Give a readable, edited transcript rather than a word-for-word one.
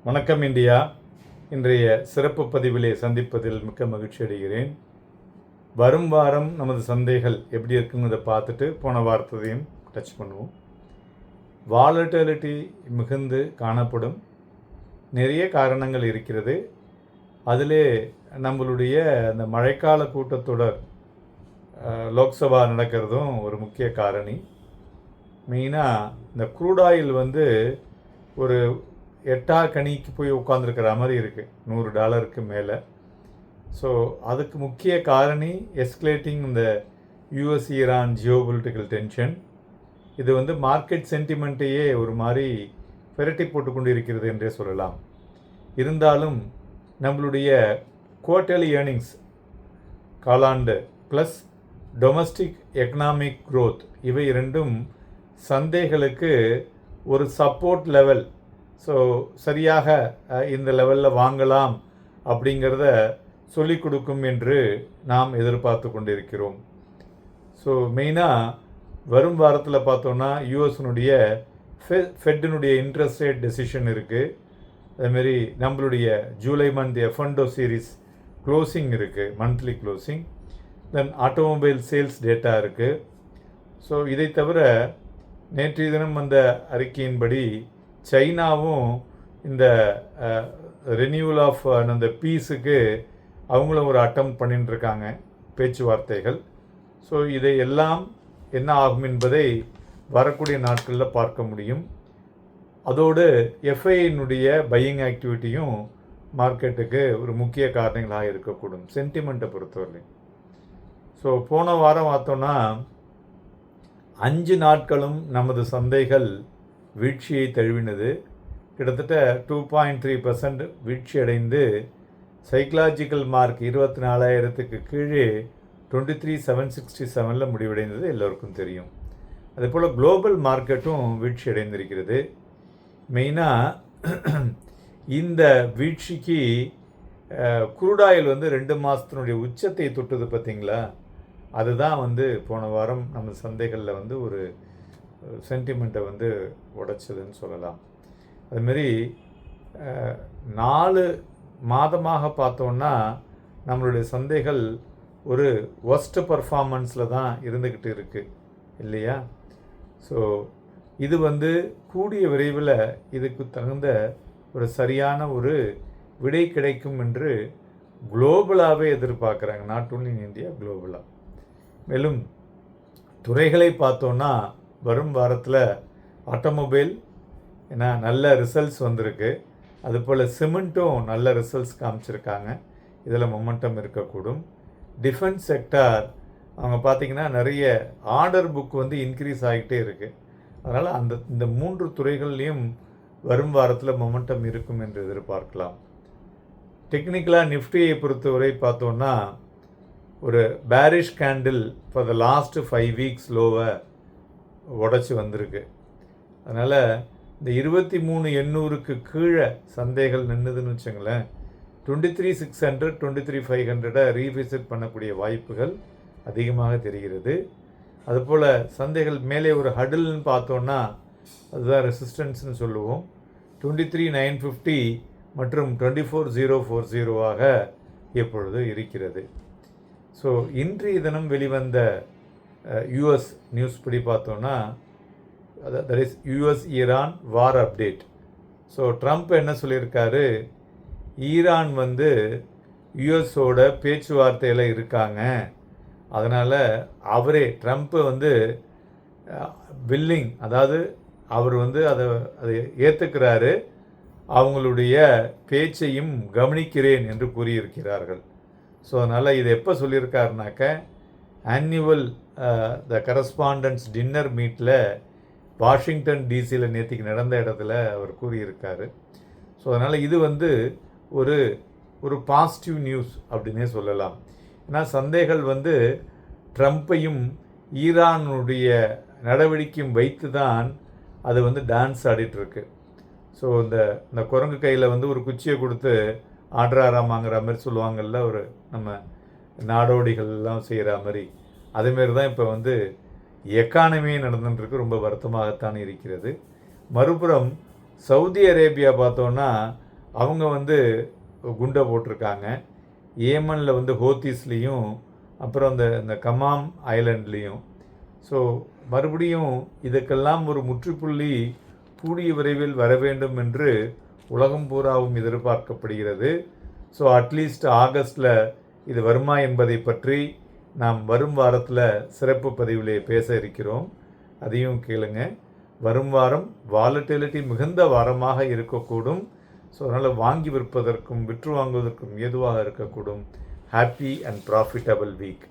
வணக்கம் இந்தியா. இன்றைய சிறப்பு பதிவிலே சந்திப்பதில் மிக்க மகிழ்ச்சி அடைகிறேன். வரும் வாரம் நமது சந்தைகள் எப்படி இருக்குங்கிறத பார்த்துட்டு போன வாரத்தையும் டச் பண்ணுவோம். வாலட்டிலிட்டி மிகுந்து காணப்படும். நிறைய காரணங்கள் இருக்கிறது. அதிலே நம்மளுடைய அந்த மழைக்கால கூட்டத்தொடர் லோக்சபா நடக்கிறதும் ஒரு முக்கிய காரணி. மெயினாக இந்த க்ரூட் ஆயில் ஒரு 8 கனிக்கு போய் உட்காந்துருக்கிற மாதிரி இருக்குது, $100 மேலே. ஸோ அதுக்கு முக்கிய காரணி எஸ்கலேட்டிங் இந்த யூஎஸ்-ஈரான் ஜியோபொலிட்டிக்கல் டென்ஷன். இது மார்க்கெட் சென்டிமெண்ட்டையே ஒரு மாதிரி பெரட்டி போட்டுக்கொண்டு இருக்கிறது என்றே சொல்லலாம். இருந்தாலும் நம்மளுடைய குவார்ட்டர்லி ஏர்னிங்ஸ் காலாண்டு ப்ளஸ் டொமஸ்டிக் எக்கனாமிக் க்ரோத் இவை இரண்டும் சந்தைகளுக்கு ஒரு சப்போர்ட் லெவல், ஸோ சரியாக இந்த லெவலில் வாங்கலாம் அப்படிங்கிறத சொல்லிக் கொடுக்கும் என்று நாம் எதிர்பார்த்து கொண்டிருக்கிறோம். ஸோ மெயினாக வரும் வாரத்தில் பார்த்தோன்னா யூஎஸ்னுடைய ஃபெட்டினுடைய இன்ட்ரெஸ்ட் ரேட் டெசிஷன் இருக்குது. அதுமாரி நம்மளுடைய ஜூலை மந்த் எஃப்என்டோ சீரீஸ் க்ளோசிங் இருக்குது, மந்த்லி க்ளோசிங். தென் ஆட்டோமொபைல் சேல்ஸ் டேட்டா இருக்குது. ஸோ இதை தவிர நேற்றைய தினம் வந்த அறிக்கையின்படி சைனாவும் இந்த ரெனியூவல் ஆஃப் அந்த பீஸுக்கு அவங்களும் ஒரு அட்டம் பண்ணிட்டுருக்காங்க, பேச்சுவார்த்தைகள். ஸோ இதை எல்லாம் என்ன ஆகும் என்பதை வரக்கூடிய நாட்களில் பார்க்க முடியும். அதோடு எஃப்ஐனுடைய பையிங் ஆக்டிவிட்டியும் மார்க்கெட்டுக்கு ஒரு முக்கிய காரணங்களாக இருக்கக்கூடும் சென்டிமெண்ட்டை பொறுத்தவரை. ஸோ போன வாரம் பார்த்தோன்னா 5 நாட்களும் நமது சந்தைகள் வீழ்ச்சியை தழுவினது. கிட்டத்தட்ட 2.3% வீழ்ச்சி அடைந்து சைக்கலாஜிக்கல் மார்க் 24,000க்கு கீழே 23,767 முடிவடைந்தது எல்லோருக்கும் தெரியும். அதேபோல் குளோபல் மார்க்கெட்டும் வீழ்ச்சி அடைந்திருக்கிறது. மெயினாக இந்த வீழ்ச்சிக்கு க்ரூட் ஆயில் 2 மாதத்தினுடைய உச்சத்தை தொட்டது பார்த்திங்களா, அதுதான் போன வாரம் நம்ம சந்தைகளில் ஒரு சென்டிமெண்ட்டை உடைச்சதுன்னு சொல்லலாம். அதுமாரி 4 மாதமாக பார்த்தோன்னா நம்மளுடைய சந்தைகள் ஒரு ஒஸ்ட் பர்ஃபார்மன்ஸில் தான் இருந்துக்கிட்டு இருக்குது இல்லையா. ஸோ இது கூடிய விரைவில் இதுக்கு தகுந்த ஒரு சரியான ஒரு விடை கிடைக்கும் என்று குளோபலாகவே எதிர்பார்க்குறாங்க, நாட் ஓன்லி இன் இந்தியா, குளோபலாக. மேலும் துறைகளை பார்த்தோன்னா வரும் வாரத்தில் ஆட்டோமொபைல் ஏன்னா நல்ல ரிசல்ட்ஸ் வந்திருக்கு. அதுபோல் சிமெண்ட்டும் நல்ல ரிசல்ட்ஸ் காமிச்சிருக்காங்க, இதில் மொமெண்டம் இருக்கக்கூடும். டிஃபென்ஸ் செக்டார் அவங்க பார்த்திங்கன்னா நிறைய ஆர்டர் புக் இன்க்ரீஸ் ஆகிட்டே இருக்குது. அதனால் இந்த 3 துறைகள்லேயும் வரும் வாரத்தில் மொமெண்டம் இருக்கும் என்று எதிர்பார்க்கலாம். டெக்னிக்கலாக நிஃப்டியை பொறுத்தவரை பார்த்தோன்னா ஒரு bearish candle for the last 5 weeks லோவை உடச்சி வந்திருக்கு. அதனால் இந்த 23,800க்கு கீழே சந்தைகள் நின்றுதுன்னு வச்சுங்களேன், 23,600 23,500 ரீவிசிட் பண்ணக்கூடிய வாய்ப்புகள் அதிகமாக தெரிகிறது. அதுபோல் சந்தைகள் மேலே ஒரு ஹடில்னு பார்த்தோன்னா அதுதான் ரெசிஸ்டன்ஸ்னு சொல்லுவோம். 23,950 மற்றும் 24,040 எப்பொழுது இருக்கிறது. ஸோ இன்றைய தினம் வெளிவந்த யூஎஸ் நியூஸ் படி பார்த்தோன்னா that is US-Iran war update. So Trump என்ன சொல்லியிருக்காரு, ஈரான் யூஎஸோட பேச்சுவார்த்தையில் இருக்காங்க, அதனால் அவரே ட்ரம்ப்பு வில்லிங், அதாவது அவர் அதை ஏற்றுக்கிறாரு, அவங்களுடைய பேச்சையும் கவனிக்கிறேன் என்று கூறியிருக்கிறார்கள். ஸோ அதனால் இது எப்போ சொல்லியிருக்காருனாக்க ஆன்யுவல் த கரஸ்பாண்டன்ஸ் டின்னர் மீட்டில் வாஷிங்டன் டிசியில் நேற்றுக்கு நடந்த இடத்துல அவர் கூறியிருக்காரு. ஸோ அதனால் இது ஒரு ஒரு பாசிட்டிவ் நியூஸ் அப்படின்னே சொல்லலாம். ஏன்னா சந்தைகள் ட்ரம்ப்பையும் ஈரானுடைய நடவடிக்கையும் வைத்து தான் அது டான்ஸ் ஆடிட்டுருக்கு. ஸோ இந்த குரங்கு கையில் ஒரு குச்சியை கொடுத்து ஆடுறாராமாங்கிற மாதிரி சொல்லுவாங்கள்ல, ஒரு நம்ம நாடோடிகள்லாம் செய்கிற மாதிரி, அதேமாரி தான் இப்போ எக்கானமியே நடந்துட்டுருக்கு. ரொம்ப வருத்தமாகத்தான் இருக்கிறது. மறுபுறம் சவுதி அரேபியா பார்த்தோன்னா அவங்க வந்து குண்டை போட்டிருக்காங்க. ஏமனில் வந்து ஹோத்திஸ்லேயும் அப்புறம் இந்த கமாம் ஐலண்ட்லேயும். ஸோ மறுபடியும் இதுக்கெல்லாம் ஒரு முற்றுப்புள்ளி கூடிய விரைவில் வர வேண்டும் என்று உலகம் பூராவும் எதிர்பார்க்கப்படுகிறது. ஸோ அட்லீஸ்ட் ஆகஸ்டில் இது வருமா என்பதை பற்றி நாம் வரும் வாரத்தில் சிறப்பு பதிவிலே பேச இருக்கிறோம். அதையும் கேளுங்க. வரும் வாரம் வாலட்டிலிட்டி மிகுந்த வாரமாக இருக்கக்கூடும். ஸோ அதனால் வாங்கி விற்பதற்கும் விற்று வாங்குவதற்கும் ஏதுவாக இருக்கக்கூடும். Happy and profitable week.